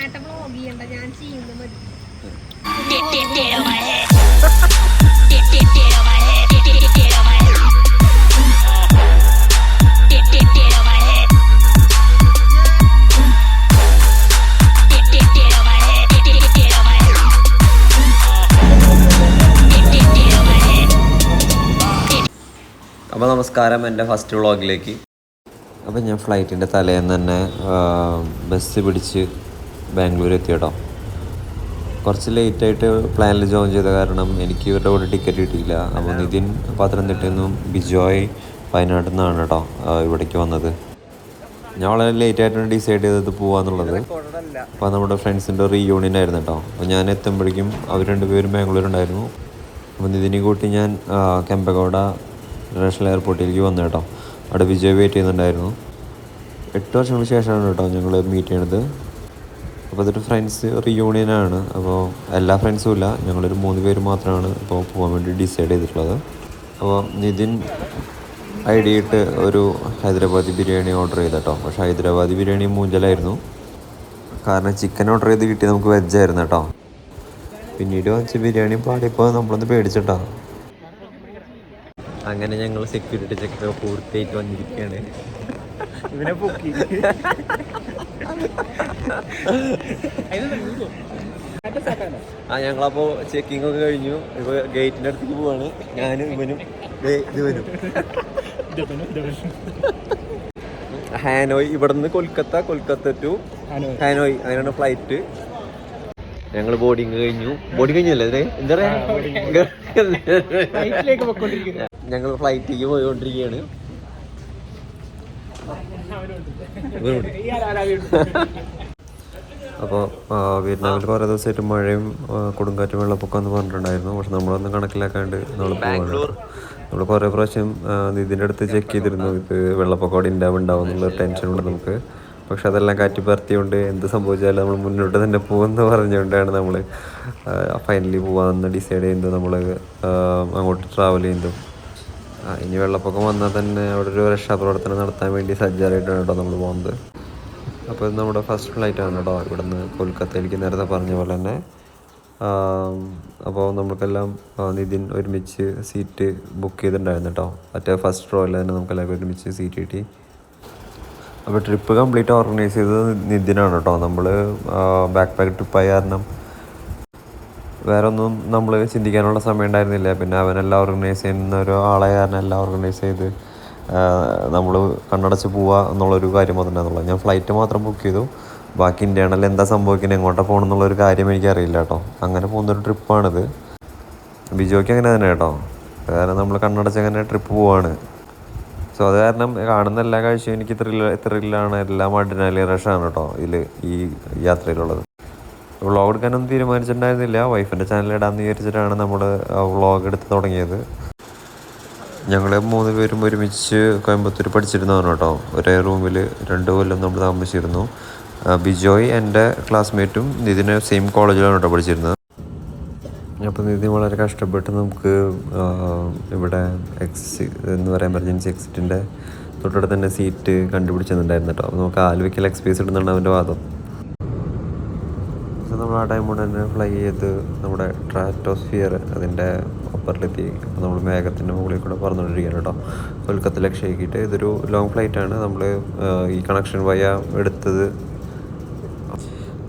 ചേട്ടൻ വ്ളോഗ് ചെയ്യണ്ട, ഞാൻ ചെയ്യുന്നത് മതി. അപ്പോൾ നമസ്കാരം, എൻ്റെ ഫസ്റ്റ് വ്ളോഗിലേക്ക്. അപ്പോൾ ഞാൻ ഫ്ലൈറ്റിൻ്റെ തലേന്ന് തന്നെ ബസ് പിടിച്ച് ബാംഗ്ലൂർ എത്തി കേട്ടോ. കുറച്ച് ലേറ്റായിട്ട് പ്ലാനിൽ ജോയിൻ ചെയ്ത കാരണം എനിക്ക് ഇവരുടെ കൂടെ ടിക്കറ്റ് കിട്ടിയില്ല. അപ്പോൾ നിതിൻ പത്തനംതിട്ടയിൽ നിന്നും ബിജോയ് വയനാട്ടിൽ നിന്നാണ് കേട്ടോ ഇവിടേക്ക് വന്നത്. ഞാൻ വളരെ ലേറ്റായിട്ടാണ് ഡിസൈഡ് ചെയ്തത് പോകാമെന്നുള്ളത്. അപ്പോൾ നമ്മുടെ ഫ്രണ്ട്സിൻ്റെ റീയൂണിയൻ ആയിരുന്നു കേട്ടോ. അപ്പോൾ ഞാൻ എത്തുമ്പോഴേക്കും അവർ രണ്ടുപേരും ബാംഗ്ലൂരുണ്ടായിരുന്നു. അപ്പോൾ നിതിനെ കൂട്ടി ഞാൻ കെമ്പഗൗഡ ഇന്റർനാഷണൽ എയർപോർട്ടിലേക്ക് വന്നു കേട്ടോ. അവിടെ വിജയ് വെയിറ്റ് ചെയ്യുന്നുണ്ടായിരുന്നു. 8 വർഷങ്ങൾക്ക് ശേഷമാണ് കേട്ടോ ഞങ്ങൾ മീറ്റ് ചെയ്യണത്. അപ്പോൾ അതൊരു ഫ്രണ്ട്സ് റീയൂണിയനാണ്. അപ്പോൾ എല്ലാ ഫ്രണ്ട്സും ഇല്ല, ഞങ്ങളൊരു 3 പേര് മാത്രമാണ് ഇപ്പോൾ പോകാൻ വേണ്ടി ഡിസൈഡ് ചെയ്തിട്ടുള്ളത്. അപ്പോൾ നിതിൻ ഐഡിയ ഇട്ട് ഒരു ഹൈദരാബാദി ബിരിയാണി ഓർഡർ ചെയ്ത കേട്ടോ. പക്ഷേ ഹൈദരാബാദി ബിരിയാണി മൂഞ്ചലായിരുന്നു. കാരണം ചിക്കൻ ഓർഡർ ചെയ്ത് കിട്ടി നമുക്ക് വെജായിരുന്നു കേട്ടോ. പിന്നീട് വാങ്ങിച്ച ബിരിയാണി പാടിപ്പോൾ നമ്മളൊന്ന് പേടിച്ചിട്ടോ. അങ്ങനെ ഞങ്ങൾ സെക്യൂരിറ്റി ചെക്ക് പൂർത്തിയായിട്ട് വന്നിരിക്കുകയാണ്. ഇവനെ പൊക്കി ഞങ്ങളപ്പോൾ ചെക്കിംഗ് ഒക്കെ കഴിഞ്ഞു. ഇപ്പോൾ ഗേറ്റിൻ്റെ അടുത്തേക്ക് പോവാണ്. ഞാനും ഇവനും ഇവനും. ഹാനോയ്, ഇവിടെ നിന്ന് കൊൽക്കത്ത ടു ഹാനോയ്, അങ്ങനെയാണ് ഫ്ലൈറ്റ്. ഞങ്ങൾ ബോർഡിങ് കഴിഞ്ഞു. അല്ലേ എന്താ പറയാ, ഞങ്ങൾ ഫ്ലൈറ്റിലേക്ക് പോയിക്കൊണ്ടിരിക്കുകയാണ്. അപ്പോൾ വിയറ്റ്നാമിൽ കുറേ ദിവസമായിട്ട് മഴയും കൊടുങ്കാറ്റും വെള്ളപ്പൊക്കം എന്ന് പറഞ്ഞിട്ടുണ്ടായിരുന്നു. പക്ഷെ നമ്മളൊന്നും കണക്കിലാക്കാണ്ട് നമ്മൾ പോവാണ്. നമ്മൾ കുറേ പ്രാവശ്യം ഇതിൻ്റെ അടുത്ത് ചെക്ക് ചെയ്തിരുന്നു, ഇത് വെള്ളപ്പൊക്കം ഉണ്ടാവും എന്നുള്ള ടെൻഷനുണ്ട് നമുക്ക്. പക്ഷെ അതെല്ലാം കാറ്റി പറത്തിയോണ്ട് എന്ത് സംഭവിച്ചാലും നമ്മൾ മുന്നോട്ട് തന്നെ പോകുമെന്ന് പറഞ്ഞുകൊണ്ടാണ് നമ്മൾ ഫൈനലി പോകാമെന്ന് ഡിസൈഡ് ചെയ്യുന്നത്. നമ്മൾ അങ്ങോട്ട് ട്രാവൽ ചെയ്യുന്നതും ഇനി വെള്ളപ്പൊക്കം വന്നാൽ തന്നെ അവിടെ ഒരു രക്ഷാപ്രവർത്തനം നടത്താൻ വേണ്ടി സജ്ജമായിട്ടാണ് കേട്ടോ നമ്മൾ പോകുന്നത്. അപ്പോൾ ഇത് നമ്മുടെ ഫസ്റ്റ് ഫ്ലൈറ്റാണ് കേട്ടോ ഇവിടെ നിന്ന് കൊൽക്കത്തയിലേക്ക്, നേരത്തെ പറഞ്ഞ പോലെ തന്നെ. അപ്പോൾ നമുക്കെല്ലാം നിതിൻ ഒരുമിച്ച് സീറ്റ് ബുക്ക് ചെയ്തിട്ടുണ്ടായിരുന്നു കേട്ടോ. മറ്റേ ഫസ്റ്റ് റോയിൽ തന്നെ നമുക്കെല്ലാവർക്കും ഒരുമിച്ച് സീറ്റ് കിട്ടി. അപ്പോൾ ട്രിപ്പ് കംപ്ലീറ്റ് ഓർഗനൈസ് ചെയ്തത് നിതിനാണ് കേട്ടോ. നമ്മൾ ബാക്ക് പാക്ക് ട്രിപ്പായ കാരണം വേറെ ഒന്നും നമ്മൾ ചിന്തിക്കാനുള്ള സമയം ഉണ്ടായിരുന്നില്ല. പിന്നെ അവനെല്ലാം ഓർഗനൈസ് ചെയ്യുന്ന ഒരു ആളെ കാരണം എല്ലാം ഓർഗനൈസ് ചെയ്ത് നമ്മൾ കണ്ണടച്ച് പോവുക എന്നുള്ളൊരു കാര്യം മാത്രമേ ഉള്ളൂ. ഞാൻ ഫ്ലൈറ്റ് മാത്രം ബുക്ക് ചെയ്തു. ബാക്കി ഇൻറ്റേർണൽ എന്താ സംഭവിക്കുന്നത്, എങ്ങോട്ടാണ് പോകണം എന്നുള്ളൊരു കാര്യം എനിക്കറിയില്ല കേട്ടോ. അങ്ങനെ പോകുന്നൊരു ട്രിപ്പാണിത്. ബിജോയ്ക്ക് അങ്ങനെ തന്നെ കേട്ടോ, കാരണം നമ്മൾ കണ്ണടച്ച് അങ്ങനെ ട്രിപ്പ് പോവാണ്. സോ അത് കാരണം കാണുന്ന എല്ലാ കാഴ്ചയും എനിക്ക് ത്രില്ലാണ്, എല്ലാം അഡ്രിനാലിൻ റഷാണ് കേട്ടോ ഈ യാത്രയിലുള്ളത്. വ്ളോഗ് എടുക്കാനൊന്നും തീരുമാനിച്ചിട്ടുണ്ടായിരുന്നില്ല. വൈഫിൻ്റെ ചാനൽ ഇടാമെന്ന് വിചാരിച്ചിട്ടാണ് നമ്മൾ വ്ളോഗ് എടുത്ത് തുടങ്ങിയത്. ഞങ്ങൾ 3 പേരും ഒരുമിച്ച് കോയമ്പത്തൂർ പഠിച്ചിരുന്നതാണ് കേട്ടോ. ഒരേ റൂമിൽ 2 കൊല്ലം നമ്മൾ താമസിച്ചിരുന്നു. ബിജോയ് എൻ്റെ ക്ലാസ്മേറ്റും നിതിന് സെയിം കോളേജിലാണ് കേട്ടോ പഠിച്ചിരുന്നത്. അപ്പോൾ നിതിൻ വളരെ കഷ്ടപ്പെട്ട് നമുക്ക് ഇവിടെ എന്ന് പറയാൻ എമർജൻസി എക്സിറ്റിൻ്റെ തൊട്ടടുത്ത് തന്നെ സീറ്റ് കണ്ടുപിടിച്ചിട്ടുണ്ടായിരുന്നു കേട്ടോ. അപ്പോൾ നമുക്ക് ആലുവയ്ക്കൽ എക്സ്പേസ് ഇടുന്നുണ്ട് അവൻ്റെ വാദം. നമ്മൾ ആ ടൈം കൊണ്ട് തന്നെ ഫ്ലൈ ചെയ്ത് നമ്മുടെ സ്ട്രാറ്റോസ്ഫിയർ അതിൻ്റെ ഒപ്പറിലെത്തി. അപ്പോൾ നമ്മൾ മേഘത്തിൻ്റെ മുകളിൽ കൂടെ പറന്നുകൊണ്ടിരിക്കുകയാണ് കേട്ടോ. കൊൽക്കത്ത ലക്ഷ്യമാക്കിയിട്ട് ഇതൊരു ലോങ് ഫ്ലൈറ്റാണ്. നമ്മൾ ഈ കണക്ഷൻ വയ എടുത്തത്.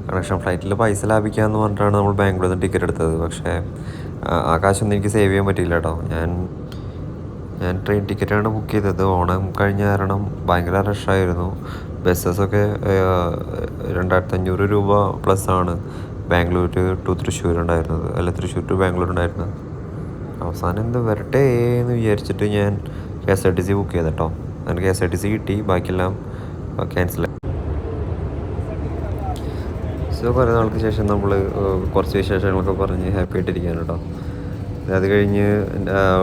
കണക്ഷൻ ഫ്ലൈറ്റിൽ പൈസ ലാഭിക്കാമെന്ന് പറഞ്ഞിട്ടാണ് നമ്മൾ ബാംഗ്ലൂരിൽ നിന്ന് ടിക്കറ്റ് എടുത്തത്. പക്ഷേ ആ കാശൊന്നും എനിക്ക് സേവ് ചെയ്യാൻ പറ്റിയില്ല കേട്ടോ. ഞാൻ ട്രെയിൻ ടിക്കറ്റാണ് ബുക്ക് ചെയ്തത്. ഓണം കഴിഞ്ഞ കാരണം ഭയങ്കര റഷായിരുന്നു. ബസ്സസൊക്കെ 2500 രൂപ പ്ലസ്സാണ് ബാംഗ്ലൂർ ടു തൃശ്ശൂർ ഉണ്ടായിരുന്നത്, അല്ല തൃശ്ശൂർ ടു ബാംഗ്ലൂർ ഉണ്ടായിരുന്നത്. അവസാനം എന്ത് വരട്ടെ എന്ന് വിചാരിച്ചിട്ട് ഞാൻ KSRTC ബുക്ക് ചെയ്ത കേട്ടോ. അങ്ങനെ KSRTC കിട്ടി, ബാക്കിയെല്ലാം ക്യാൻസൽ. സോ കുറേ നാൾക്ക് ശേഷം നമ്മൾ കുറച്ച് വിശേഷങ്ങളൊക്കെ പറഞ്ഞ് ഹാപ്പി ആയിട്ടിരിക്കുകയാണ് കേട്ടോ. അത് കഴിഞ്ഞ്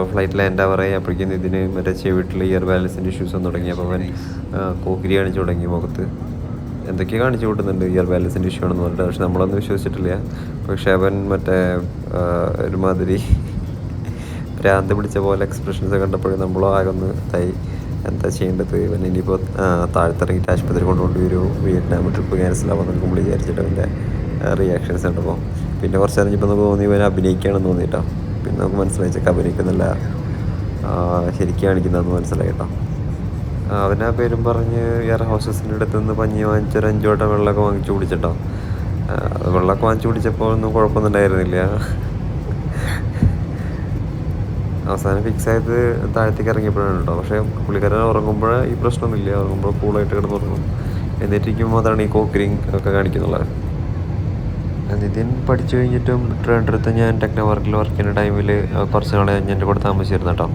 ഫ്ലൈറ്റ് ലാൻഡ് ആവാറായി. അപ്പോഴേക്കും ഇതിന് മറ്റേ ചെവിട്ടിൽ ഇയർ ബാലൻസിൻ്റെ ഇഷ്യൂസ് ഒന്നും തുടങ്ങി. അപ്പോൾ അവൻ കോക്കിരി കാണിച്ചു തുടങ്ങി മുഖത്ത്. എന്തൊക്കെയോ കാണിച്ചു കൂട്ടുന്നുണ്ട് ഇയർ ബാലൻസിൻ്റെ ഇഷ്യൂ ആണെന്ന് പറഞ്ഞിട്ട്. പക്ഷെ നമ്മളൊന്നും വിശ്വസിച്ചിട്ടില്ല. പക്ഷേ അവൻ മറ്റേ ഒരുമാതിരി ഭ്രാന്ത് പിടിച്ച പോലെ എക്സ്പ്രഷൻസ് കണ്ടപ്പോഴും നമ്മളോ ആകെ ഒന്ന് എന്താ ചെയ്യേണ്ടത്, ഇവൻ ഇനിയിപ്പോൾ താഴത്തിറങ്ങിയിട്ട് ആശുപത്രി കൊണ്ടുകൊണ്ട് ഒരു വിയറ്റ്നാം ട്രിപ്പ് ക്യാൻസലാവാൻ നമുക്ക് വിചാരിച്ചിട്ട് അവൻ്റെ റിയാക്ഷൻസ് ഉണ്ടപ്പോൾ പിന്നെ കുറച്ച് അറിഞ്ഞപ്പോൾ നമുക്ക് തോന്നി ഇവൻ അഭിനയിക്കുകയാണെന്ന് തോന്നിയിട്ടോ. പിന്നെ നമുക്ക് മനസ്സിലായി ചെക്ക് അഭിനയിക്കുന്നില്ല, ശരിക്കും കാണിക്കുന്നതെന്ന് മനസ്സിലായി കേട്ടോ. അവൻ ആ പേരും പറഞ്ഞ് എയർ ഹോസ്റ്റസിൻ്റെ അടുത്ത് നിന്ന് പഞ്ഞി വാങ്ങിച്ചൊരു 5 വട്ടം വെള്ളമൊക്കെ വാങ്ങിച്ചു കുടിച്ചിട്ടോ. വെള്ളമൊക്കെ വാങ്ങിച്ചു കുടിച്ചപ്പോൾ ഒന്നും കുഴപ്പമൊന്നും ഉണ്ടായിരുന്നില്ല. അവസാനം ഫിക്സ് ആയത് താഴത്തേക്ക് ഇറങ്ങിയപ്പോഴാണ് കേട്ടോ. പക്ഷേ പുള്ളിക്കാരൻ ഉറങ്ങുമ്പോൾ ഈ പ്രശ്നമൊന്നുമില്ല, ഉറങ്ങുമ്പോൾ കൂളായിട്ട് കിടന്നുറങ്ങും. എന്നിട്ടിരിക്കുമ്പോൾ അതാണ് ഈ കോക്കറിങ് ഒക്കെ കാണിക്കുന്നുള്ളത്. നിതിൻ പഠിച്ചു കഴിഞ്ഞിട്ടും ട്രിവാൻഡ്രത്ത് ഞാൻ ടെക്നോ വർക്കിൽ വർക്ക് ചെയ്യുന്ന ടൈമിൽ കുറച്ച് നാളെ ഞാൻ എൻ്റെ കൂടെ താമസിച്ചിരുന്നു കേട്ടോ.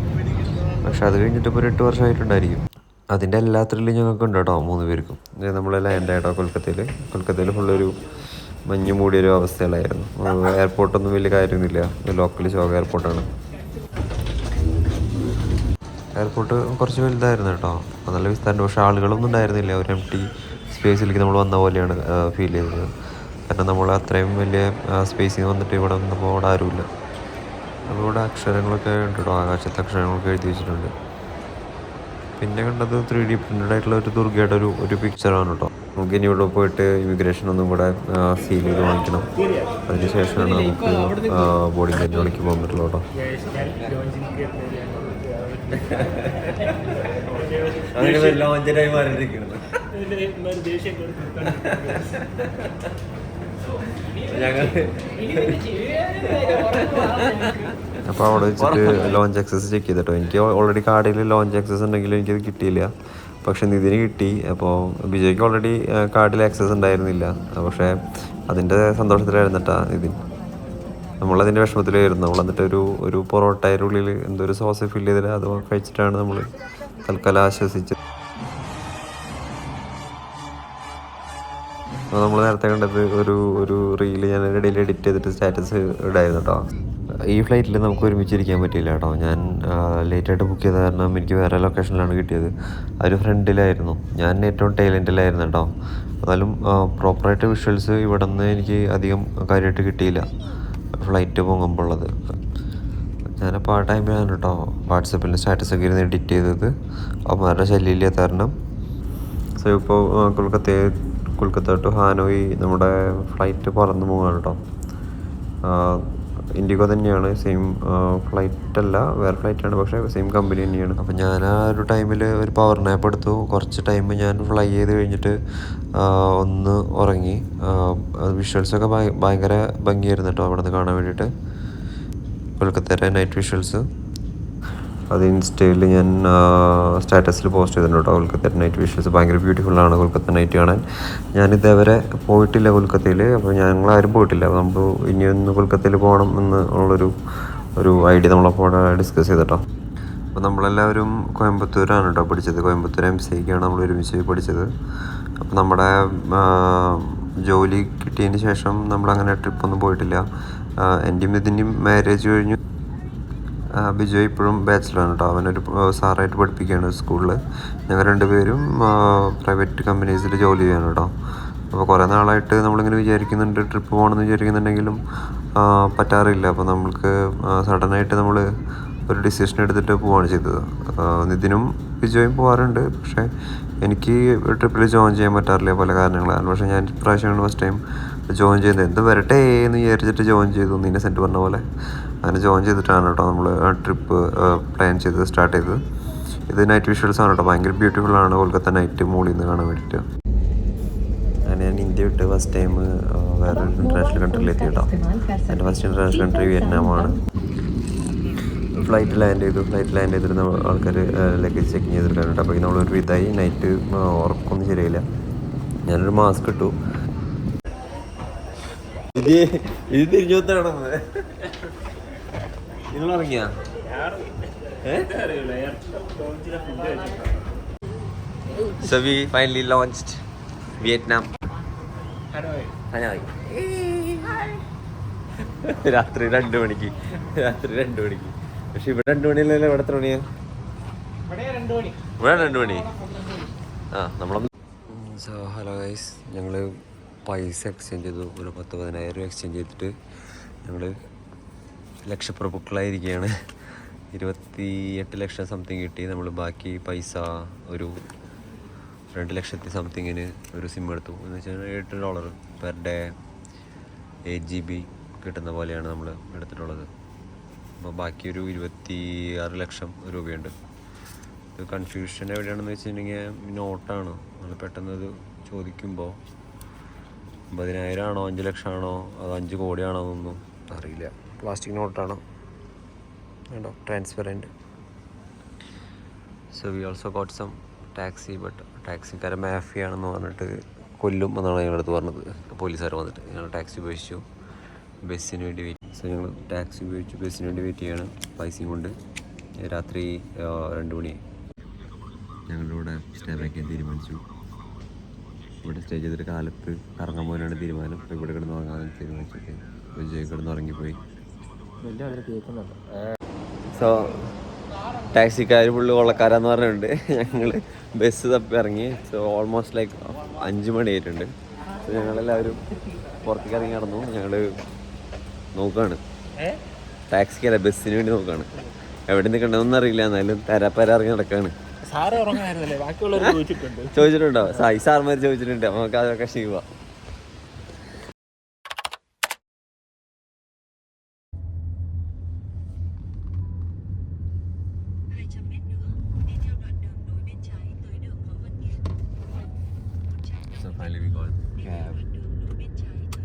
പക്ഷെ അത് കഴിഞ്ഞിട്ട് ഇപ്പോൾ 8 വർഷമായിട്ടുണ്ടായിരിക്കും. അതിൻ്റെ എല്ലാ ത്രില്ലും ഞങ്ങൾക്ക് ഉണ്ട് കേട്ടോ 3 പേർക്കും. നമ്മൾ ലാൻഡ് ആയിട്ടോ കൊൽക്കത്തയിൽ ഫുള്ളൊരു മഞ്ഞ് മൂടിയൊരു അവസ്ഥയിലായിരുന്നു. എയർപോർട്ടൊന്നും വലിയ കാര്യമൊന്നുമില്ല, ലോക്കൽ ചോഗ എയർപോർട്ടാണ്. എയർപോർട്ട് കുറച്ച് വലുതായിരുന്നു കേട്ടോ, നല്ല വിസ്താരം. പക്ഷേ ആളുകളൊന്നും ഉണ്ടായിരുന്നില്ല, ഒരു എംപ്റ്റി സ്പേസിലേക്ക് നമ്മൾ വന്ന പോലെയാണ് ഫീൽ ചെയ്തത്. കാരണം നമ്മൾ അത്രയും വലിയ സ്പേസിൽ നിന്ന് വന്നിട്ട് ഇവിടെ വന്നപ്പോൾ അവിടെ ആരുമില്ല. അപ്പോൾ ഇവിടെ അക്ഷരങ്ങളൊക്കെ ഉണ്ട് കേട്ടോ, ആകാശത്തെ അക്ഷരങ്ങളൊക്കെ എഴുതി വെച്ചിട്ടുണ്ട്. പിന്നെ കണ്ടത് 3D പ്രിൻ്റഡ് ആയിട്ടുള്ള ഒരു ദുർഗയുടെ ഒരു പിക്ചറാണ് കേട്ടോ. നമുക്ക് ഇനി ഇവിടെ പോയിട്ട് ഇമിഗ്രേഷൻ ഒന്നും കൂടെ സീൽ ചെയ്ത് വാങ്ങിക്കണം. അതിന് ശേഷമാണ് നമുക്ക് ബോർഡിംഗ് ഗേറ്റിലേക്ക് പോകാൻ പറ്റുള്ളൂ കേട്ടോ. ലോഞ്ചറായി മാറിയിരിക്കുന്നത് ഞങ്ങൾ. അപ്പോൾ അവിടെ വെച്ചിട്ട് ലോഞ്ച് ആക്സസ് ചെക്ക് ചെയ്തിട്ടോ. എനിക്ക് ഓൾറെഡി കാർഡിൽ ലോഞ്ച് ആക്സസ് ഉണ്ടെങ്കിലും എനിക്കത് കിട്ടിയില്ല. പക്ഷെ നിതിന് കിട്ടി. അപ്പോൾ ബിജയ്ക്ക് ഓൾറെഡി കാർഡിൽ ആക്സസ് ഉണ്ടായിരുന്നില്ല. പക്ഷേ അതിൻ്റെ സന്തോഷത്തിലായിരുന്നു കേട്ടോ നിതിൻ. നമ്മളതിൻ്റെ വിഷമത്തിലായിരുന്നു. നമ്മൾ എന്നിട്ട് ഒരു പൊറോട്ടയുടെ ഉള്ളിൽ എന്തോ ഒരു സോസ് ഫില്ല് ചെയ്തിട്ട് അത് കഴിച്ചിട്ടാണ് നമ്മൾ തൽക്കാലം ആശ്വസിച്ചത്. നമ്മൾ നേരത്തെ കണ്ടത് ഒരു റീല് ഞാൻ ഇടയിൽ എഡിറ്റ് ചെയ്തിട്ട് സ്റ്റാറ്റസ് ഇടായിരുന്നു കേട്ടോ. ഈ ഫ്ലൈറ്റിൽ നമുക്ക് ഒരുമിച്ചിരിക്കാൻ പറ്റിയില്ല കേട്ടോ. ഞാൻ ലേറ്റായിട്ട് ബുക്ക് ചെയ്ത കാരണം എനിക്ക് വേറെ ലൊക്കേഷനിലാണ് കിട്ടിയത്. ഒരു ഫ്രണ്ടിലായിരുന്നു, ഞാൻ ഏറ്റവും ടൈലൻഡിലായിരുന്നു കേട്ടോ. എന്നാലും പ്രോപ്പറായിട്ട് വിഷ്വൽസ് ഇവിടെ നിന്ന് എനിക്ക് അധികം കാര്യമായിട്ട് കിട്ടിയില്ല ഫ്ലൈറ്റ് പോകുമ്പോൾ ഉള്ളത്. ഞാനപ്പോൾ ആ ടൈമിലാണ് കേട്ടോ വാട്സപ്പിൽ സ്റ്റാറ്റസൊക്കെ ഇരുന്ന് എഡിറ്റ് ചെയ്തത്. അവന്മാരുടെ ശല്യമില്ലാത്ത കാരണം. സോ ഇപ്പോൾ കൊൽക്കത്ത ടു ഹാനോയി നമ്മുടെ ഫ്ലൈറ്റ് പറന്ന് പോവുകയാണ് കേട്ടോ. ഇൻഡിഗോ തന്നെയാണ്, സെയിം ഫ്ലൈറ്റ് അല്ല, വേറെ ഫ്ലൈറ്റാണ്, പക്ഷേ സെയിം കമ്പനി തന്നെയാണ്. അപ്പോൾ ഞാൻ ആ ഒരു ടൈമിൽ ഒരു പവർ നാപ്പ് എടുത്തു. കുറച്ച് ടൈം ഞാൻ ഫ്ലൈ ചെയ്ത് കഴിഞ്ഞിട്ട് ഒന്ന് ഉറങ്ങി. വിഷ്വൽസൊക്കെ ഭയങ്കര ഭംഗിയായിരുന്നു കേട്ടോ അവിടെ നിന്ന് കാണാൻ വേണ്ടിയിട്ട്, കൊൽക്കത്തയുടെ നൈറ്റ് വിഷ്വൽസ്. അത് ഇൻസ്റ്റയിൽ ഞാൻ സ്റ്റാറ്റസിൽ പോസ്റ്റ് ചെയ്തിട്ടുണ്ട് കേട്ടോ. കൊൽക്കത്ത നൈറ്റ് വിഷ്വൽസ് ഭയങ്കര ബ്യൂട്ടിഫുള്ളാണ് കൊൽക്കത്ത നൈറ്റ് കാണാൻ. ഞാനിതേവരെ പോയിട്ടില്ല കൊൽക്കത്തയിൽ, അപ്പോൾ ഞങ്ങളാരും പോയിട്ടില്ല. അപ്പോൾ നമുക്ക് ഇനിയൊന്ന് കൊൽക്കത്തയിൽ പോകണം എന്ന് ഉള്ളൊരു ഐഡിയ നമ്മളപ്പോൾ ഡിസ്കസ് ചെയ്തിട്ടോ. അപ്പോൾ നമ്മളെല്ലാവരും കോയമ്പത്തൂരാണ് കേട്ടോ പഠിച്ചത്. കോയമ്പത്തൂർ MCAക്കാണ് നമ്മൾ ഒരുമിച്ച് പഠിച്ചത്. അപ്പോൾ നമ്മുടെ ജോലി കിട്ടിയതിന് ശേഷം നമ്മളങ്ങനെ ട്രിപ്പൊന്നും പോയിട്ടില്ല. എൻ്റെയും ഇതിൻ്റെയും മാരേജ് കഴിഞ്ഞു. ബിജോയ് ഇപ്പോഴും ബാച്ചിലറാണ് കേട്ടോ. അവനൊരു സാറായിട്ട് പഠിപ്പിക്കുകയാണ് സ്കൂളിൽ. ഞങ്ങൾ 2 പേരും പ്രൈവറ്റ് കമ്പനീസിൽ ജോലി ചെയ്യാണ് കേട്ടോ. അപ്പോൾ കുറേ നാളായിട്ട് നമ്മളിങ്ങനെ വിചാരിക്കുന്നുണ്ട്, ട്രിപ്പ് പോകണമെന്ന് വിചാരിക്കുന്നുണ്ടെങ്കിലും പറ്റാറില്ല. അപ്പോൾ നമ്മൾക്ക് സഡനായിട്ട് നമ്മൾ ഒരു ഡിസിഷൻ എടുത്തിട്ട് പോവുകയാണ് ചെയ്തത്. നിതിനും ബിജോയും പോകാറുണ്ട്, പക്ഷേ എനിക്ക് ട്രിപ്പിൽ ജോയിൻ ചെയ്യാൻ പറ്റാറില്ല പല കാരണങ്ങളാണ്. പക്ഷേ ഞാൻ ഇപ്രാവശ്യമാണ് ഫസ്റ്റ് ടൈം ജോയിൻ ചെയ്യുന്നത്. എന്ത് വരട്ടെ എന്ന് വിചാരിച്ചിട്ട് ജോയിൻ ചെയ്തു, ഇന്നസെൻ്റ് പറഞ്ഞ പോലെ. അങ്ങനെ ജോയിൻ ചെയ്തിട്ടാണ് കേട്ടോ നമ്മൾ ട്രിപ്പ് പ്ലാൻ ചെയ്ത് സ്റ്റാർട്ട് ചെയ്തത്. ഇത് നൈറ്റ് വിഷ്വൽസ് ആണ് കേട്ടോ, ഭയങ്കര ബ്യൂട്ടിഫുള്ളാണ് കൊൽക്കത്ത നൈറ്റ് മുകളിൽ നിന്ന് കാണാൻ വേണ്ടിയിട്ട്. അങ്ങനെ ഞാൻ ഇന്ത്യ വിട്ട് ഫസ്റ്റ് ടൈം വേറൊരു ഇൻ്റർനാഷണൽ കൺട്രിയിൽ എത്തി കേട്ടോ. എൻ്റെ ഫസ്റ്റ് ഇൻ്റർനാഷണൽ കൺട്രി വിയറ്റ്നാമാണ്. ഫ്ലൈറ്റ് ലാൻഡ് ചെയ്തിരുന്ന ആൾക്കാർ ലഗേജ് ചെക്കിങ് ചെയ്തെടുക്കാനുണ്ട്. അപ്പോൾ നമ്മളൊരു ഇതായി നൈറ്റ് ഉറക്കൊന്നും ശരിയായില്ല. ഞാനൊരു മാസ്ക് ഇട്ടു. ഇത് തിരിഞ്ഞോത്താണോ നിങ്ങൾ ഇറങ്ങിയാ? So we finally launched Vietnam. Hanoi. രാത്രി 2 മണിക്ക്. പക്ഷെ ഇവിടെ 2 മണിയല്ലല്ലോ, ഇവിടെ എത്ര മണിയാ? ഇവിടെ 2 മണി. നമ്മളൊന്ന് സോ ഹലോ ഗൈസ്, ഞങ്ങൾ പൈസ എക്സ്ചേഞ്ച് ചെയ്തു. ഒരു 10,000-15,000 എക്സ്ചേഞ്ച് ചെയ്തിട്ട് ഞങ്ങൾ ലക്ഷപ്രഭുക്കളായിരിക്കുകയാണ്. 28 ലക്ഷം സംതിങ് കിട്ടി. നമ്മൾ ബാക്കി പൈസ ഒരു 2 ലക്ഷത്തി സംതിങ്ങിന് ഒരു സിം എടുത്തു. എന്ന് വെച്ചാൽ $8 പെർ ഡേ 8 GB കിട്ടുന്ന പോലെയാണ് നമ്മൾ എടുത്തിട്ടുള്ളത്. അപ്പോൾ ബാക്കി ഒരു 26 ലക്ഷം രൂപയുണ്ട്. ഇത് കൺഫ്യൂഷൻ എവിടെയാണെന്ന് വെച്ചിട്ടുണ്ടെങ്കിൽ നോട്ടാണ്. നമ്മൾ പെട്ടെന്ന് ഇത് ചോദിക്കുമ്പോൾ 50,000 ആണോ 5 ലക്ഷമാണോ അത് 5 കോടിയാണോ എന്നൊന്നും അറിയില്ല. പ്ലാസ്റ്റിക് നോട്ടാണോ വേണ്ടോ transparent. So we also got some taxi. But ടാക്സിക്കാരെ മാഫിയാണെന്ന് പറഞ്ഞിട്ട് കൊല്ലും എന്നാണ് ഞങ്ങളടുത്ത് പറഞ്ഞത്. പോലീസുകാർ വന്നിട്ട് ഞങ്ങൾ ടാക്സി ഉപയോഗിച്ചു ബസ്സിന് വേണ്ടി വെയിറ്റ്. സോ ഞങ്ങൾ ടാക്സി ഉപയോഗിച്ചു ബസ്സിന് വേണ്ടി വെയിറ്റ് ചെയ്യാണ് പൈസയും കൊണ്ട്. രാത്രി 2 മണി ഞങ്ങളിവിടെ സ്റ്റേ ബാക്ക് ചെയ്യാൻ തീരുമാനിച്ചു. ഇവിടെ സ്റ്റേ ചെയ്തിട്ട് കാലത്ത് കറങ്ങാൻ പോകാനാണ് തീരുമാനം. ഇപ്പോൾ ഇവിടെ കിടന്ന് ഉറങ്ങാൻ തീരുമാനിച്ചിട്ട് വിജയ് കിടന്ന് ഉറങ്ങിപ്പോയി. സോ ടാക്സിക്കാർ ഫുള്ള് കൊള്ളക്കാരാന്ന് പറഞ്ഞിട്ടുണ്ട്. ഞങ്ങൾ ബസ് തപ്പി ഇറങ്ങി. സോ ഓൾമോസ്റ്റ് ലൈക്ക് 5 മണി ആയിട്ടുണ്ട്. സോ ഞങ്ങളെല്ലാവരും പുറത്തേക്ക് ഇറങ്ങി നടന്നു. ഞങ്ങൾ നോക്കുകയാണ് ടാക്സിക്കല്ല ബസ്സിന് വേണ്ടി നോക്കുകയാണ്. എവിടെ നിൽക്കണമെന്നൊന്നും അറിയില്ല. എന്നാലും തരാപ്പര ഇറങ്ങി നടക്കുകയാണ്. ചോദിച്ചിട്ടുണ്ടോ? സാർമാർ ചോദിച്ചിട്ടുണ്ട്. നമുക്ക് അതൊക്കെ ചെയ്യുക.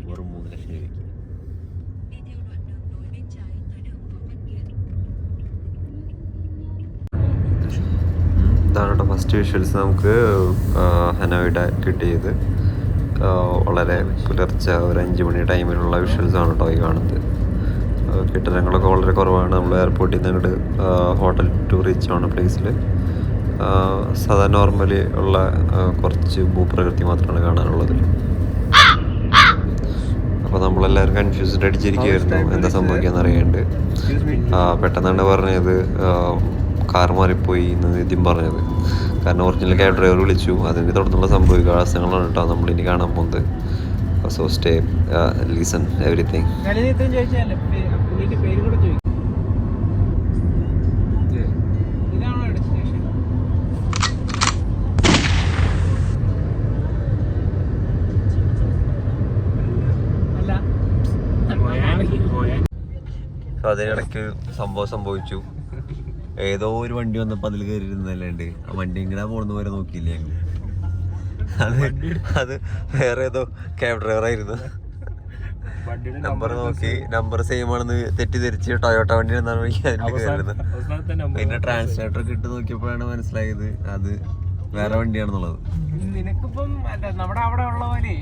വെറും 3 ലക്ഷം രൂപയ്ക്ക്. ഇതാണ് കേട്ടോ ഫസ്റ്റ് വിഷ്വൽസ് നമുക്ക് ഹനോയിയുടെ കിട്ടിയത്. വളരെ പുലർച്ചെ ഒരു 5 മണി ടൈമിലുള്ള വിഷ്വൽസാണ് കേട്ടോ ഈ കാണുന്നത്. കെട്ടിടങ്ങളൊക്കെ വളരെ കുറവാണ്. നമ്മൾ എയർപോർട്ടിൽ നിന്ന് അങ്ങോട്ട് ഹോട്ടൽ ടു റീച്ച് ആണ് പ്ലേസിൽ. സാധാ നോർമലി ഉള്ള കുറച്ച് ഭൂപ്രകൃതി മാത്രമാണ് കാണാനുള്ളത്. അപ്പോൾ നമ്മളെല്ലാവരും കൺഫ്യൂസ്ഡ് അടിച്ചിരിക്കുകയായിരുന്നു എന്താ സംഭവിക്കാന്ന് അറിയാണ്ട്. പെട്ടെന്നാണ് പറഞ്ഞത് കാർ മാറിപ്പോയി എന്ന് നിതിൻ പറഞ്ഞത്. കാരണം ഒറിജിനൽ ക്യാബ് ഡ്രൈവർ വിളിച്ചു. അതിൻ്റെ തുടർന്നുള്ള സംഭവികാശങ്ങളാണ് കേട്ടോ നമ്മളിനി കാണാൻ പോകുന്നത്. So stay listen everything. So അതിനിടയ്ക്ക് സംഭവിച്ചു. ഏതോ ഒരു വണ്ടി വന്നപ്പോൾ അതിൽ കയറിയിരുന്നല്ലാണ്ട് ആ വണ്ടി എങ്ങനെ പോകുന്ന വരെ നോക്കിയില്ല ഞങ്ങൾ. അത് വേറെ ഏതോ ക്യാബ് ഡ്രൈവറായിരുന്നു. നമ്പർ നോക്കി നമ്പർ സെയിം ആണെന്ന് തെറ്റിദ്ധരിച്ച് ടൊയോട്ട വണ്ടി എന്നാണ് അതിൻ്റെ കയറുന്നത്. പിന്നെ ട്രാൻസ്ലേറ്റർ ഇട്ട് നോക്കിയപ്പോഴാണ് മനസ്സിലായത് അത് വേറെ വണ്ടിയാണെന്നുള്ളത്. നിനക്കിപ്പം നമ്മുടെ അവിടെ ഉള്ള പോലെ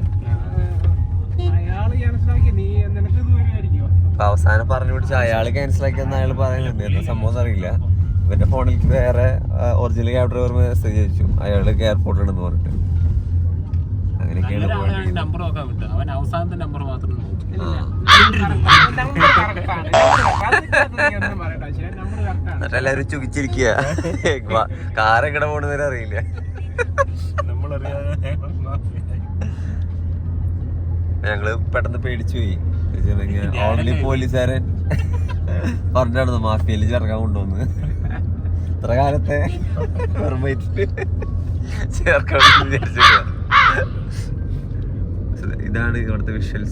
അയാള് ക്യാൻസലാക്കി നീ നിനക്ക് ദൂരമായിരിക്കും. അപ്പൊ അവസാനം പറഞ്ഞു പിടിച്ച അയാൾ ക്യാൻസലാക്കിയെന്ന് അയാൾ പറയുന്നുണ്ട്. എന്താ സംഭവം അറിയില്ല. ഇവന്റെ ഫോണിൽ വേറെ ഒറിജിനൽ ക്യാബ് ഡ്രൈവർ മെസ്സേജ് അയച്ചു അയാൾ എയർപോർട്ടിലുണ്ടെന്ന് പറഞ്ഞിട്ട്. അങ്ങനെയൊക്കെയാണ് നമ്പർ നോക്കാൻ വിട്ടു. അവൻ അവസാനത്തെ നമ്പർ മാത്രം എന്നിട്ട് എല്ലാവരും ചുകിച്ചിരിക്കുക. കാറെങ്ങനെ പോണെന്നവരെ അറിയില്ല. ഞങ്ങള് പെട്ടെന്ന് പേടിച്ചു പോയി. ഓൺലി പോലീസുകാരൻ പറഞ്ഞായിരുന്നു മാഫിയയിൽ ചേർക്കാൻ കൊണ്ടുവന്ന്. ഇത്ര കാലത്തെ ചേർക്കാൻ വിചാരിച്ചില്ല. ഇതാണ് ഇവിടുത്തെ വിഷ്വൽസ്.